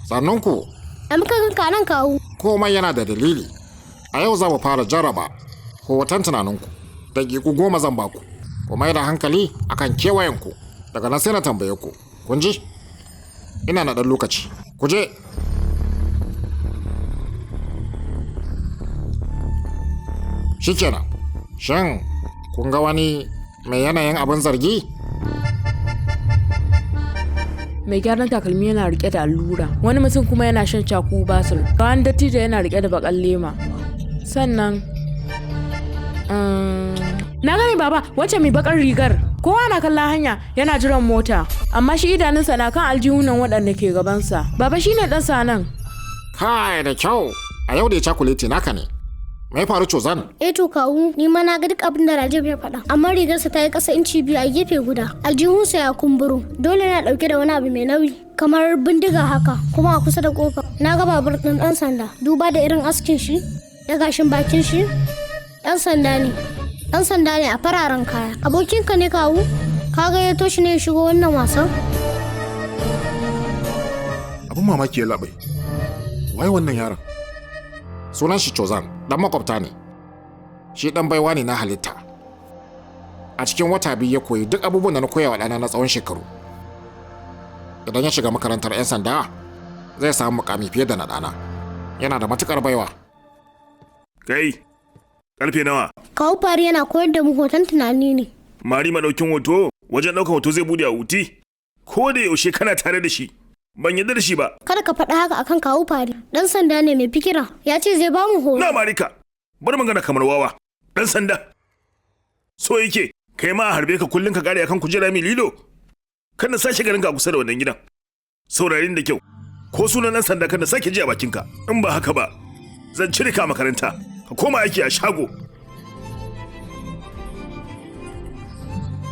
Sannan ku. Muka ganka nan kawu. Komai yana da dalili. A yau za mu fara jarraba hoton tunaninku. Daƙiƙu 10 zan baku. Ku mai da hankali akan kewayenku. Daga nan sai na tambaye ku. Kun ji? Ina na ɗan lokaci. Ku je. Shikenan. Shin kun ga wani mai yanayin abin zargi? Mai gyaran takalmi yana rike da allura, wani mutum kuma yana shan caku basir, wani dattijo yana rike da bakan lema. Sannan na gane baba, wacce mai bakar rigar, kowa na kallon hanya yana jiran mota, amma shi idanunsa na kan aljihunan waɗanda ke gabansa. Baba shine ɗansa nan. Kai da kyau, a yau da ya cakuleti naka ne. Mai faru Cozan? To kawu, ni ma na ga duk abin da Rajab ya faɗa. Amma rigarsa ta yi ƙasa inci 2 a gefe guda. Aljihunsa ya kumburo. Dole na ɗauke da wani abu mai nauyi, kamar bindiga haka, kuma a kusa da ƙofa. Na ga babur ɗin ɗan sanda. Duba da irin askin shi, da gashin bakin shi. Ɗan sanda ne. Ɗan sanda ne a fararen kaya. Abokinka ne kawu? Ka ga ya toshi ne ya shigo wannan wasan? Abin mamaki ya labai. Waye wannan yaron? Sunan shi Cozan, dan makwabta ne. Shi dan baiwa ne na halitta. A cikin wata 2 ya koyi duk abubuwan da na koya wa ɗana na tsawon shekaru. Idan ya shiga makarantar 'yan sanda, zai samu mukami fiye da na ɗana. Yana da matukar baiwa. Kai, karfe nawa? Kawu fari yana koyar da mu hoton tunani ne. Mari madaukin hoto, wajen ɗaukar hoto zai bude a wuti. Ko da yaushe kana tare da shi. Ban yarda da shi ba. Kada ka faɗa haka akan kawu fari. Dan sanda ne mai fikira. Ya ce zai ba mu horo. Na marika. Bar magana kamar wawa. Dan sanda. So yake kai ma a harbe ka kullun ka kare akan kujera mai lilo. Kana sake garin ka kusa da wannan gidan. Saurarin da kyau. Ko sunan dan sanda kana sake ji a bakin ka. In ba haka ba, zan cire ka makaranta. Ka koma aiki a shago.